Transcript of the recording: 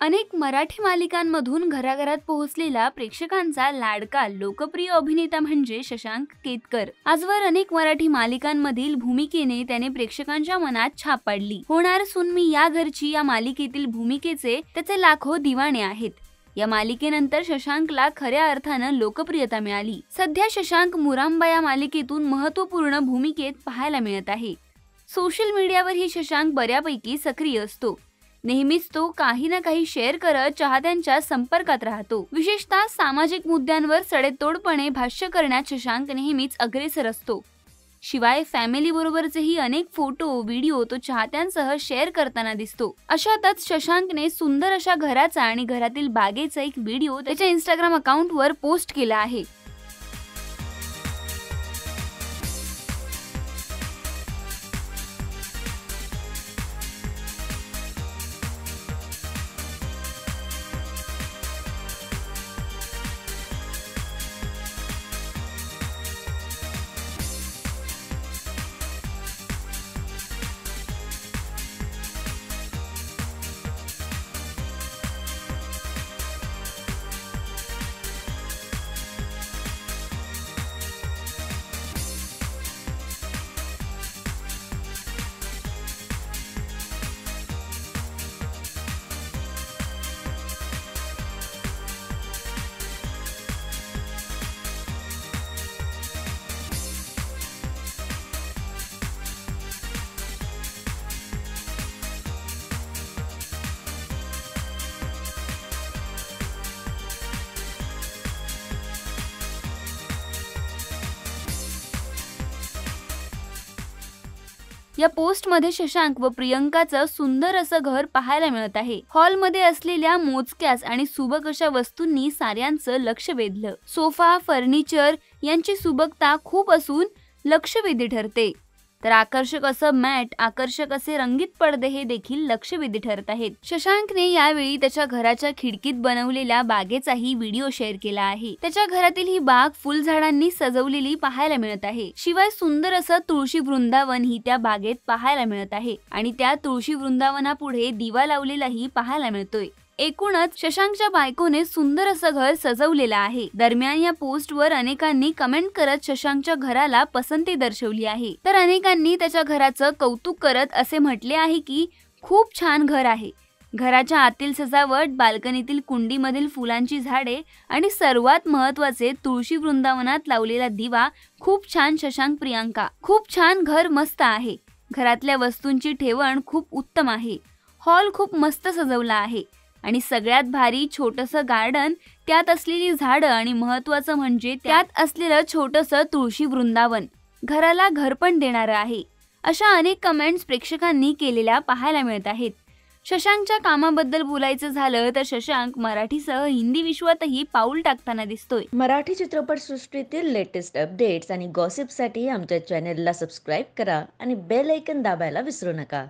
अनेक मराठी मालिकांमधून घराघरात पोहोचलेला प्रेक्षकांचा लाडका लोकप्रिय अभिनेता म्हणजे शशांक केतकर। आजवर अनेक मराठी मालिकांमधील भूमिकेने त्याने प्रेक्षकांच्या मनात छाप पाडली। होणार सून मी या घरची या मालिकेतील भूमिकेचे त्याचे लाखो दिवाणे आहेत। या मालिकेनंतर शशांकला खऱ्या अर्थानं लोकप्रियता मिळाली। सध्या शशांक मुरांबा या मालिकेतून महत्त्वपूर्ण भूमिकेत पाहायला मिळत आहे। सोशल मीडियावर ही शशांक बऱ्यापैकी सक्रिय असतो। नेहमीच तो काही ना काही शेअर करत चाहत्यांच्या संपर्कात राहतो। विशेषतः सामाजिक मुद्द्यांवर सडेतोडपणे भाष्य करण्यात शशांक नेहमीच अग्रेसर असतो। शिवाय फॅमिली बरोबरचेही अनेक फोटो व्हिडिओ तो चाहत्यांसह शेअर करताना दिसतो। अशातच शशांकने सुंदर अशा घराचा आणि घरातील बागेचा एक व्हिडिओ त्याच्या इंस्टाग्राम अकाउंटवर पोस्ट केला आहे। या पोस्टमध्ये शशांक व प्रियंकाचं सुंदर असं घर पाहायला मिळत आहे। हॉलमध्ये असलेल्या मोजक्याच आणि सुबक अशा वस्तूंनी साऱ्यांचं लक्ष वेधलं। सोफा, फर्निचर यांची सुबकता खूप असून लक्षवेधी ठरते। तर आकर्षक असं मॅट, आकर्षक असे रंगीत पडदे हे देखील लक्षवेधी ठरत आहेत। शशांकने यावेळी त्याच्या घराच्या खिडकीत बनवलेल्या बागेचाही व्हिडिओ शेअर केला आहे। त्याच्या घरातील ही बाग फुलझाडांनी सजवलेली पाहायला मिळत आहे। शिवाय सुंदर असं तुळशी वृंदावन ही त्या बागेत पाहायला मिळत आहे आणि त्या तुळशी वृंदावनापुढे दिवा लावलेलाही पाहायला मिळतोय। एकूणच शशांकच्या बायकोने सुंदर असं घर सजवलेलं आहे। दरम्यान या पोस्टवर अनेकांनी कमेंट करत शशांकच्या घराला पसंती दर्शवली आहे। तर अनेकांनी त्याच्या घराचं कौतुक करत असे म्हटले आहे की खूप छान घर आहे। घराच्या आतील सजावट, बाल्कनीतील कुंडीमधील फुलांची झाडे आणि सर्वात महत्त्वाचे तुळशी वृंदावनात लावलेला दिवा खूप छान। शशांक, प्रियांका, खूप छान घर, मस्त आहे। घरातल्या वस्तूंची ठेवण खूप उत्तम आहे। हॉल खूप मस्त सजवला आहे आणि सगळ्यात भारी छोटंसं गार्डन, त्यात असलेली झाडं आणि महत्त्वाचं म्हणजे त्यात असलेलं छोटंसं तुळशी वृंदावन घराला घर पण देणारं आहे। अशा अनेक कमेंट्स प्रेक्षकांनी केलेल्या पाहायला मिळत आहेत। शशांकच्या कामाबद्दल बोलायचं झालं तर शशांक मराठीसह हिंदी विश्वातही पाऊल टाकताना दिसतोय। मराठी चित्रपट सृष्टीतील लेटेस्ट अपडेट्स आणि गॉसिपसाठी आमच्या चॅनेलला सबस्क्राईब करा आणि बेल आयकॉन दाबायला विसरू नका।